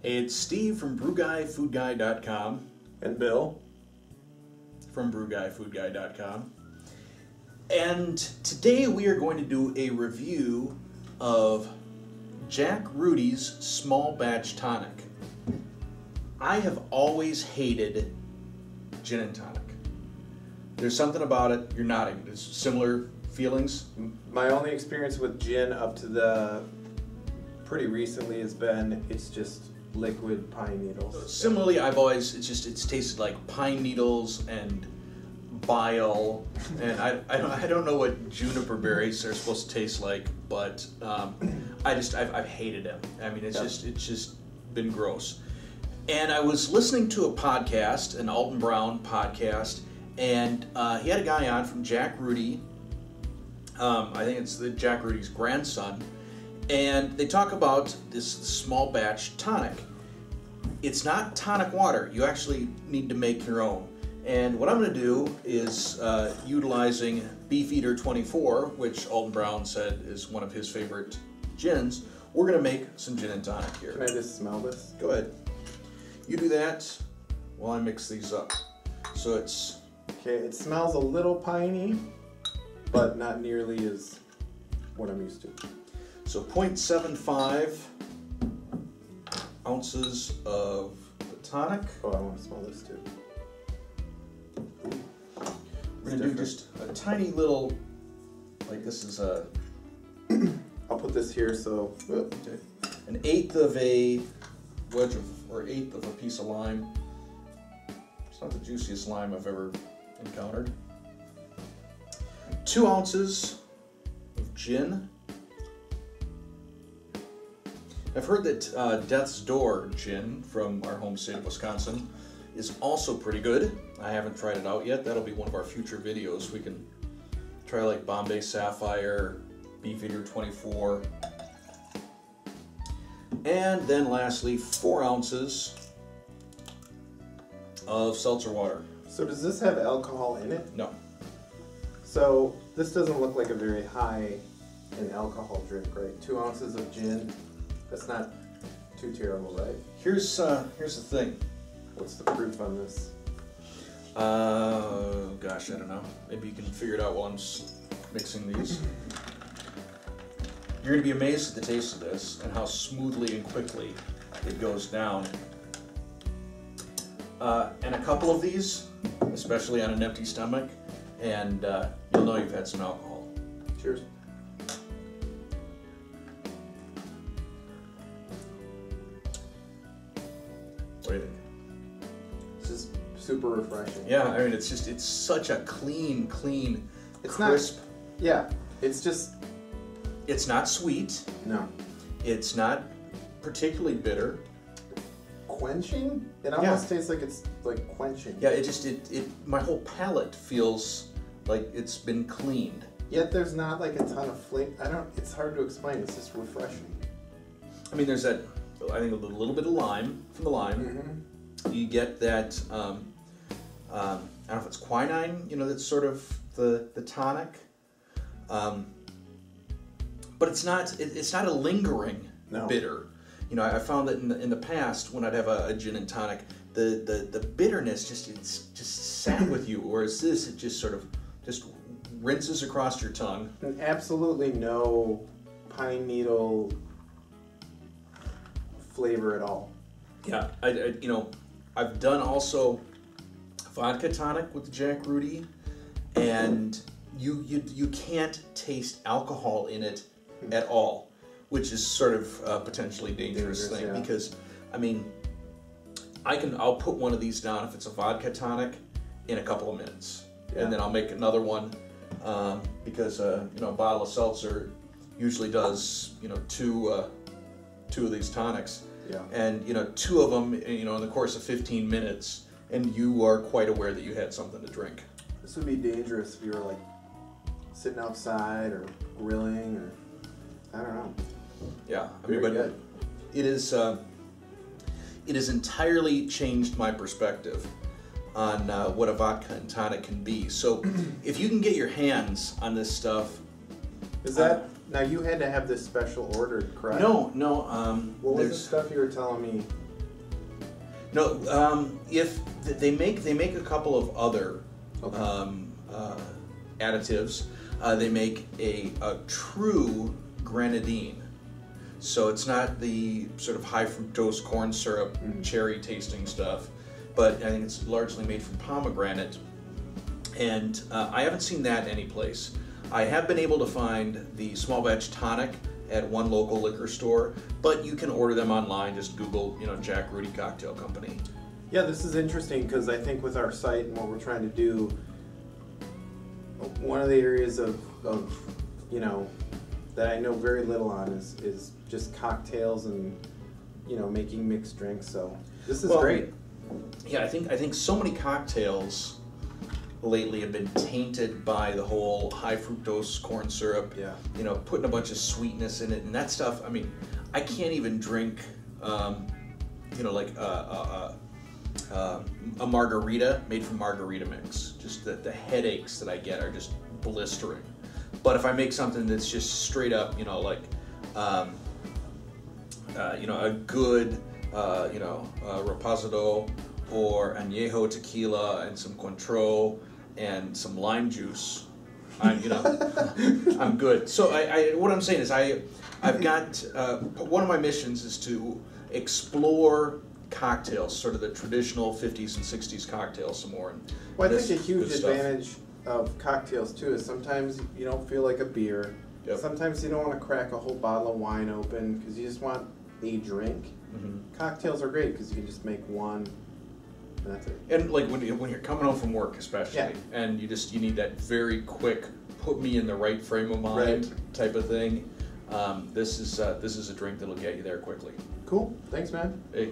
Hey, it's Steve from BrewGuyFoodGuy.com. And Bill from BrewGuyFoodGuy.com. And today we are going to do a review of Jack Rudy's Small Batch Tonic. I have always hated gin and tonic. There's something about it, you're nodding, there's similar feelings? My only experience with gin up to the pretty recently has been it's just liquid pine needles. Similarly, it's tasted like pine needles and bile, and I don't know what juniper berries are supposed to taste like, but I've hated them. I mean, it's just been gross. And I was listening to a podcast, an Alton Brown podcast, and he had a guy on from Jack Rudy. I think it's Jack Rudy's grandson, and they talk about this small batch tonic. It's not tonic water. You actually need to make your own. And what I'm going to do is, utilizing Beefeater 24, which Alton Brown said is one of his favorite gins, we're going to make some gin and tonic here. Can I just smell this? Go ahead. You do that while I mix these up. So it's... Okay, it smells a little piney, but not nearly as what I'm used to. So 0.75 ounces of the tonic. Oh, I want to smell this too. We're going to do just a tiny little, like this is a... I'll put this here so... Okay. An eighth of a wedge of, or eighth of a piece of lime. It's not the juiciest lime I've ever encountered. 2 ounces of gin. I've heard that Death's Door gin from our home state of Wisconsin is also pretty good. I haven't tried it out yet. That'll be one of our future videos. We can try like Bombay Sapphire, Beefeater 24. And then lastly, 4 ounces of seltzer water. So does this have alcohol in it? No. So this doesn't look like a very high in alcohol drink, right? 2 ounces of gin. That's not too terrible, right? Here's the thing. What's the proof on this? Gosh, I don't know. Maybe you can figure it out while I'm mixing these. You're going to be amazed at the taste of this and how smoothly and quickly it goes down. And a couple of these, especially on an empty stomach, and you'll know you've had some alcohol. Cheers. What do you think? This is super refreshing. Yeah, I mean, it's such a clean, it's crisp. Not, yeah, it's just... It's not sweet. No. It's not particularly bitter. Quenching? It almost tastes like it's like quenching. Yeah, my whole palate feels like it's been cleaned. Yet there's not like a ton of flavor. It's hard to explain. It's just refreshing. I mean, there's that, I think, a little bit of lime from the lime. Mm-hmm. You get that, I don't know if it's quinine, you know, that's sort of the tonic. But it's not a lingering bitter. You know, I found that in the past when I'd have a gin and tonic, the bitterness just sat with you, whereas this, it just sort of just rinses across your tongue. And absolutely no pine needle flavor at all. Yeah, I've done also vodka tonic with the Jack Rudy, and you can't taste alcohol in it at all, which is sort of a potentially dangerous thing, yeah. Because, I mean, I'll put one of these down if it's a vodka tonic in a couple of minutes, yeah. And then I'll make another one because a bottle of seltzer usually does two of these tonics, yeah. And 2 of them in the course of 15 minutes, and you are quite aware that you had something to drink. This would be dangerous if you were like sitting outside or grilling or. I don't know. Yeah, I mean, but good. It has entirely changed my perspective on what a vodka and tonic can be. So, if you can get your hands on this stuff, is that now you had to have this special ordered, correct? No. What was the stuff you were telling me No, if they make a couple of other additives. They make a true grenadine. So it's not the sort of high fructose corn syrup, cherry tasting stuff, but I think it's largely made from pomegranate. And I haven't seen that anyplace. I have been able to find the small batch tonic at one local liquor store, but you can order them online. Just Google, Jack Rudy Cocktail Company. Yeah, this is interesting because I think with our site and what we're trying to do, one of the areas of that I know very little on is just cocktails and making mixed drinks. So this is great. Yeah, I think so many cocktails lately have been tainted by the whole high fructose corn syrup. Yeah. Putting a bunch of sweetness in it and that stuff. I mean, I can't even drink, like a margarita made from margarita mix. Just the headaches that I get are just blistering. But if I make something that's just straight up, a good, reposado or añejo tequila and some Cointreau and some lime juice, I'm good. So what I'm saying is I've got one of my missions is to explore cocktails, sort of the traditional 50s and 60s cocktails some more. Well, I think a huge advantage of cocktails too is sometimes you don't feel like a beer. Yep. Sometimes you don't want to crack a whole bottle of wine open because you just want a drink. Mm-hmm. Cocktails are great because you can just make one and that's it. And like when you're coming home from work especially, and you need that very quick, put me in the right frame of mind type of thing. This is a drink that'll get you there quickly. Cool. Thanks, man. Hey.